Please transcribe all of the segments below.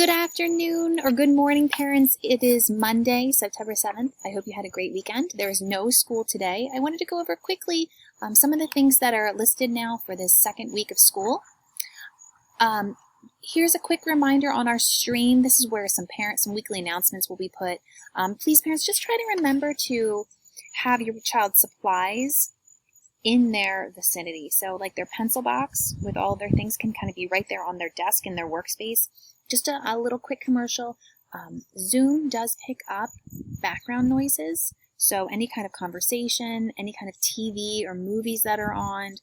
Good afternoon or good morning, parents. It is Monday, September 7th. I hope you had a great weekend. There is no school today. I wanted to go over quickly some of the things that are listed now for this second week of school. Here's a quick reminder on our stream. This is where some weekly announcements will be put. Please, parents, just try to remember to have your child's supplies in their vicinity. So like their pencil box with all their things can kind of be right there on their desk in their workspace. Just a little quick commercial. Zoom does pick up background noises. So any kind of conversation, any kind of TV or movies that are on,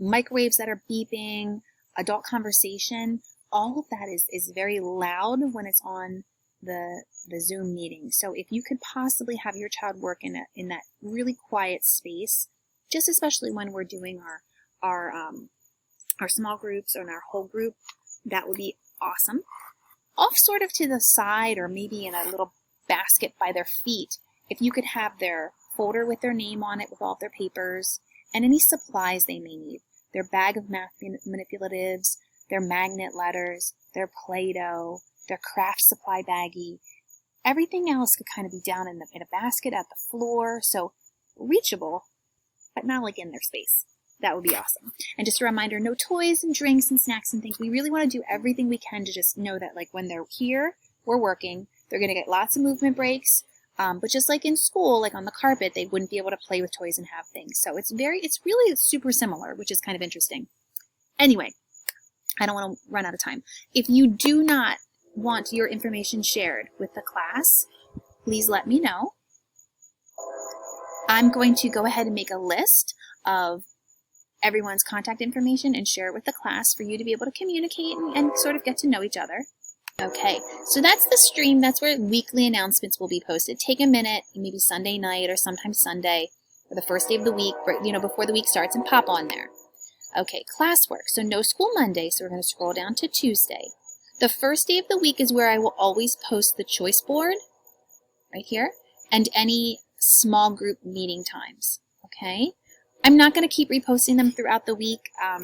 microwaves that are beeping, adult conversation, all of that is very loud when it's on the Zoom meeting. So if you could possibly have your child work in that really quiet space, just especially when we're doing our small groups or in our whole group, that would be awesome. Off sort of to the side or maybe in a little basket by their feet, if you could have their folder with their name on it with all of their papers and any supplies they may need, their bag of math manipulatives, their magnet letters, their Play-Doh, their craft supply baggie, everything else could kind of be down in a basket at the floor, so reachable, but not like in their space. That would be awesome. And just a reminder, no toys and drinks and snacks and things. We really want to do everything we can to just know that like when they're here, we're working. They're going to get lots of movement breaks. But just like in school, like on the carpet, they wouldn't be able to play with toys and have things. So it's really super similar, which is kind of interesting. Anyway, I don't want to run out of time. If you do not want your information shared with the class, please let me know. I'm going to go ahead and make a list of everyone's contact information and share it with the class for you to be able to communicate and sort of get to know each other. Okay, so that's the stream. That's where weekly announcements will be posted. Take a minute, maybe Sunday night or sometimes Sunday or the first day of the week, before the week starts, and pop on there. Okay, classwork. So no school Monday, so we're going to scroll down to Tuesday. The first day of the week is where I will always post the choice board right here and any small group meeting times. Okay. I'm not going to keep reposting them throughout the week. I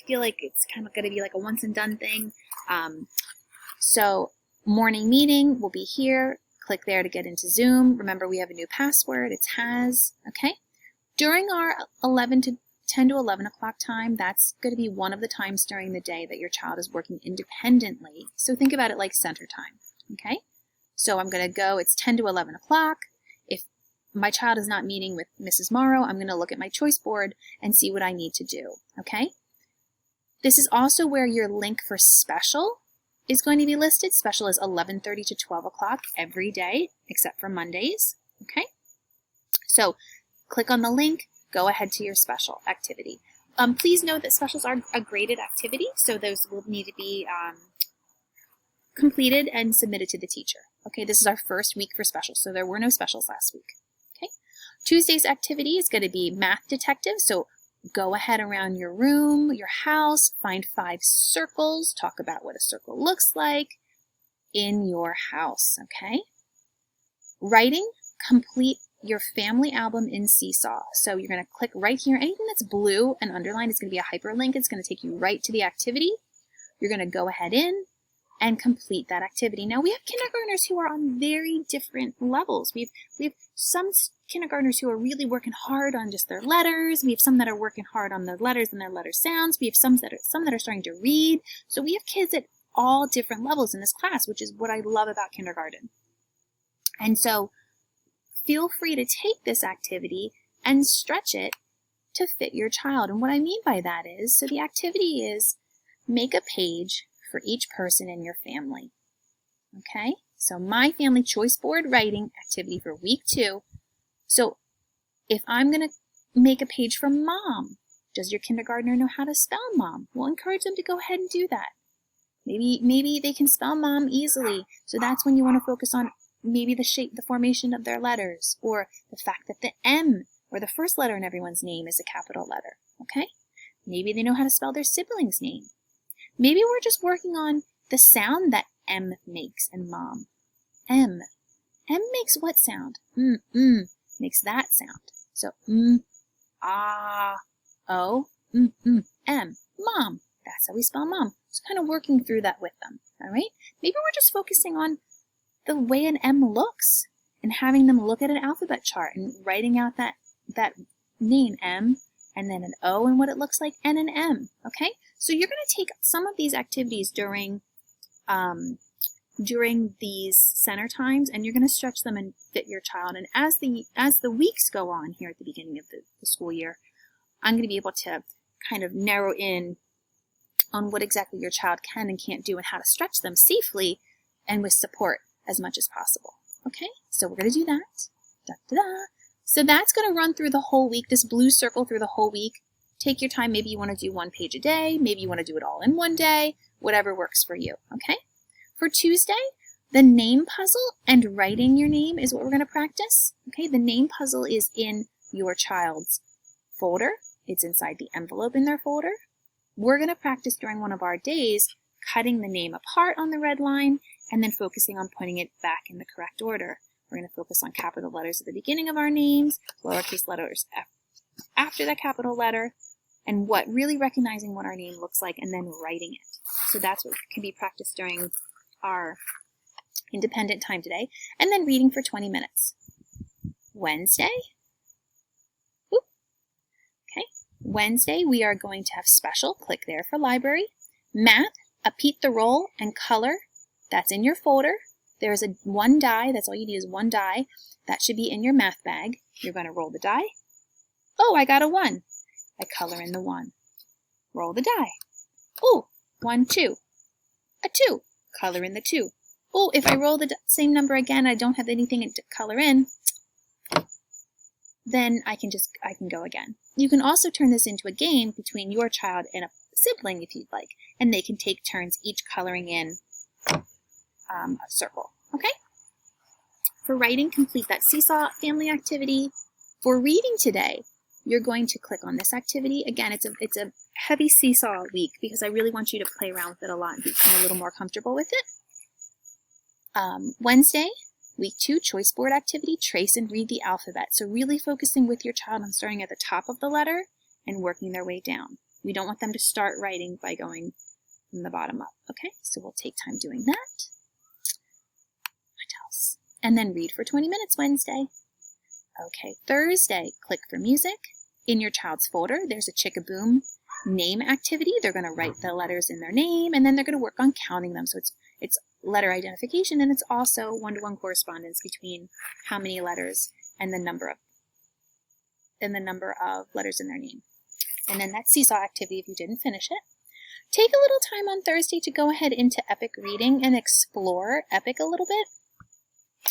feel like it's kind of going to be like a once and done thing. So morning meeting will be here. Click there to get into Zoom. Remember, we have a new password. It's has. Okay. During our 10 to 11 o'clock time, that's going to be one of the times during the day that your child is working independently. So think about it like center time. Okay. So I'm going to go, it's 10 to 11 o'clock. If my child is not meeting with Mrs. Morrow, I'm going to look at my choice board and see what I need to do, okay? This is also where your link for special is going to be listed. Special is 11:30 to 12 o'clock every day, except for Mondays, okay? So click on the link, go ahead to your special activity. Please note that specials are a graded activity, so those will need to be completed and submitted to the teacher. Okay, this is our first week for specials, so there were no specials last week. Okay, Tuesday's activity is going to be math detective, so go ahead around your room, your house, find 5 circles, talk about what a circle looks like in your house, okay? Writing, complete your family album in Seesaw. So you're going to click right here. Anything that's blue and underlined is going to be a hyperlink. It's going to take you right to the activity. You're going to go ahead in and complete that activity. Now, we have kindergartners who are on very different levels. We have some kindergartners who are really working hard on just their letters. We have some that are working hard on their letters and their letter sounds. We have some that are starting to read. So we have kids at all different levels in this class, which is what I love about kindergarten. And so feel free to take this activity and stretch it to fit your child. And what I mean by that is, so the activity is make a page for each person in your family. Okay, so my family choice board writing activity for week 2. So if I'm going to make a page for mom, does your kindergartner know how to spell mom? We'll encourage them to go ahead and do that. Maybe they can spell mom easily, so that's when you want to focus on maybe the shape, the formation of their letters, or the fact that the M, or the first letter in everyone's name, is a capital letter. Okay, maybe they know how to spell their sibling's name. Maybe we're just working on the sound that M makes in mom. M. M makes what sound? Makes that sound. So, ah, O, M. Mom. That's how we spell mom. So kind of working through that with them. all right? Maybe we're just focusing on the way an M looks and having them look at an alphabet chart and writing out that name M and then an O and what it looks like and an M, okay? So you're going to take some of these activities during these center times, and you're going to stretch them and fit your child. And as the weeks go on here at the beginning of the school year, I'm going to be able to kind of narrow in on what exactly your child can and can't do and how to stretch them safely and with support as much as possible. Okay, so we're going to do that. Da, da, da. So that's going to run through the whole week, this blue circle through the whole week. Take your time. Maybe you want to do 1 page a day. Maybe you want to do it all in one day. Whatever works for you, okay? For Tuesday, the name puzzle and writing your name is what we're going to practice. Okay, the name puzzle is in your child's folder. It's inside the envelope in their folder. We're going to practice during one of our days cutting the name apart on the red line and then focusing on putting it back in the correct order. We're going to focus on capital letters at the beginning of our names, lowercase letters after the capital letter, and really recognizing what our name looks like and then writing it. So that's what can be practiced during our independent time today, and then reading for 20 minutes. Wednesday, Wednesday we are going to have special, click there for library, math, a Pete the Roll, and color, that's in your folder. There's one die, that's all you need is one die, that should be in your math bag. You're going to roll the die. Oh, I got a 1. I color in the 1. Roll the die. Oh, 1, 2. A 2. Color in the 2. Oh, if I roll the same number again, I don't have anything to color in, then I can go again. You can also turn this into a game between your child and a sibling if you'd like, and they can take turns each coloring in a circle, okay? For writing, complete that seesaw family activity. For reading today, you're going to click on this activity. Again, it's a heavy seesaw week because I really want you to play around with it a lot and become a little more comfortable with it. Wednesday, week 2, choice board activity, trace and read the alphabet. So really focusing with your child on starting at the top of the letter and working their way down. We don't want them to start writing by going from the bottom up, okay? So we'll take time doing that. What else? And then read for 20 minutes Wednesday. Okay, Thursday, click for music. In your child's folder, there's a Chick-a-Boom name activity. They're going to write the letters in their name, and then they're going to work on counting them. So it's letter identification, and it's also one-to-one correspondence between how many letters and the number of letters in their name. And then that seesaw activity if you didn't finish it. Take a little time on Thursday to go ahead into Epic Reading and explore Epic a little bit.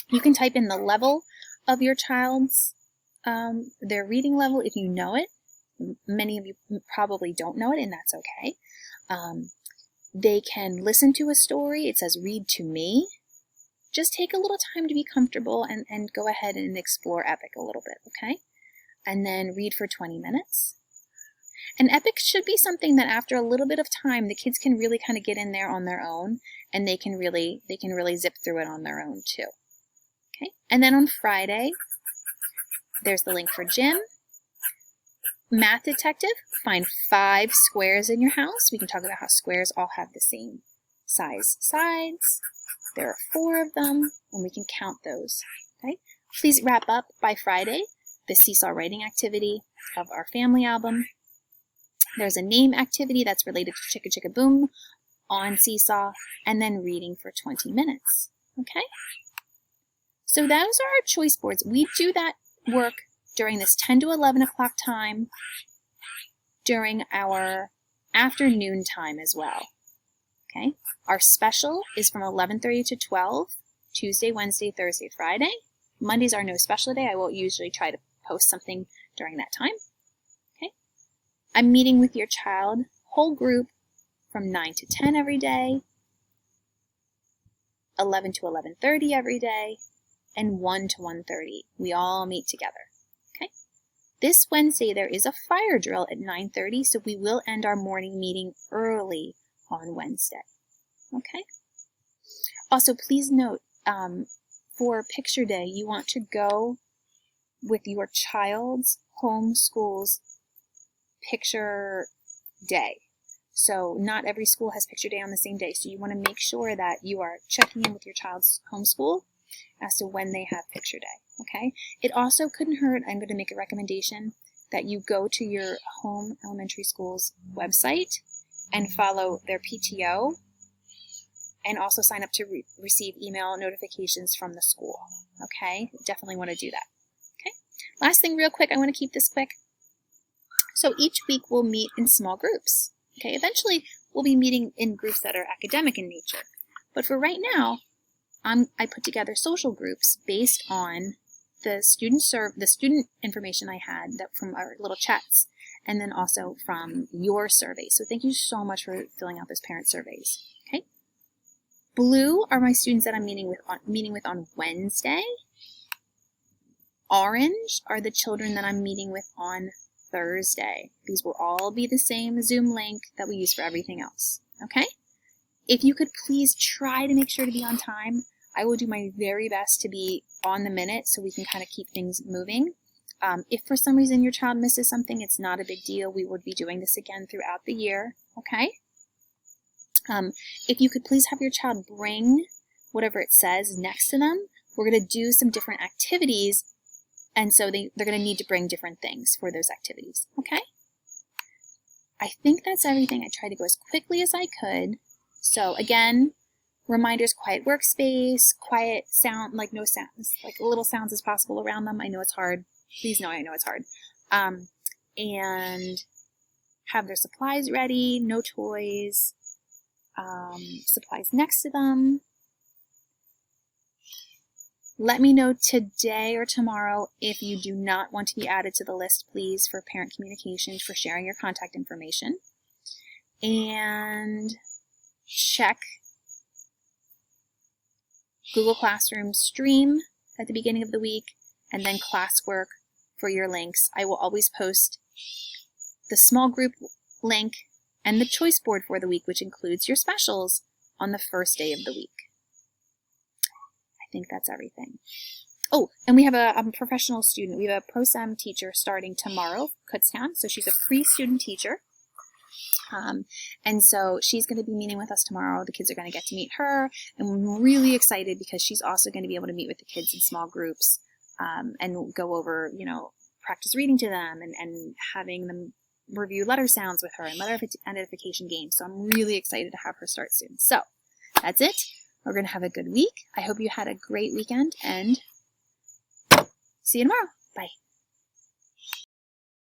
You can type in the level of your child's, their reading level if you know it. Many of you probably don't know it, and that's okay. They can listen to a story. It says read to me. Just take a little time to be comfortable and go ahead and explore Epic a little bit, okay? And then read for 20 minutes. And Epic should be something that after a little bit of time, the kids can really kind of get in there on their own, and they can really zip through it on their own too. Okay? And then on Friday, there's the link for gym. Math Detective, find 5 squares in your house. We can talk about how squares all have the same size sides. There are 4 of them, and we can count those. Okay? Please wrap up by Friday the seesaw writing activity of our family album. There's a name activity that's related to Chicka Chicka Boom on Seesaw, and then reading for 20 minutes. Okay? So those are our choice boards. We do that work during this 10 to 11 o'clock time, during our afternoon time as well. Okay? Our special is from 11:30 to 12, Tuesday, Wednesday, Thursday, Friday. Mondays are no special day. I will usually try to post something during that time. Okay? I'm meeting with your child, whole group, from 9 to 10 every day, 11 to 11:30 every day, and 1 to 1:30. We all meet together. Okay? This Wednesday, there is a fire drill at 9:30, so we will end our morning meeting early on Wednesday. Okay? Also, please note, for picture day, you want to go with your child's home school's picture day. So not every school has picture day on the same day. So you want to make sure that you are checking in with your child's homeschool as to when they have picture day, okay? It also couldn't hurt, I'm going to make a recommendation, that you go to your home elementary school's website and follow their PTO, and also sign up to receive email notifications from the school, okay? Definitely want to do that, okay? Last thing real quick, I want to keep this quick. So each week we'll meet in small groups, okay? Eventually we'll be meeting in groups that are academic in nature. But for right now, I put together social groups based on the student information I had from our little chats, and then also from your surveys. So thank you so much for filling out those parent surveys, okay? Blue are my students that I'm meeting with on Wednesday. Orange are the children that I'm meeting with on Thursday. These will all be the same Zoom link that we use for everything else, okay? If you could please try to make sure to be on time. I will do my very best to be on the minute so we can kind of keep things moving. If for some reason your child misses something, it's not a big deal. We would be doing this again throughout the year, okay? If you could please have your child bring whatever it says next to them. We're going to do some different activities, and so they're going to need to bring different things for those activities, okay? I think that's everything. I tried to go as quickly as I could. So again, reminders, quiet workspace, quiet sound, like no sounds, like little sounds as possible around them. I know it's hard. Please know I know it's hard. And have their supplies ready, no toys, supplies next to them. Let me know today or tomorrow if you do not want to be added to the list, please, for parent communications, for sharing your contact information. And check Google Classroom Stream at the beginning of the week, and then classwork for your links. I will always post the small group link and the choice board for the week, which includes your specials, on the first day of the week. I think that's everything. Oh, and we have a professional student. We have a pro-sem teacher starting tomorrow, Kutztown. So she's a pre-student teacher. And so she's going to be meeting with us tomorrow. The kids are going to get to meet her, and we're really excited because she's also going to be able to meet with the kids in small groups, and go over, practice reading to them, and having them review letter sounds with her and letter identification games. So I'm really excited to have her start soon. So that's it. We're going to have a good week. I hope you had a great weekend, and see you tomorrow. Bye.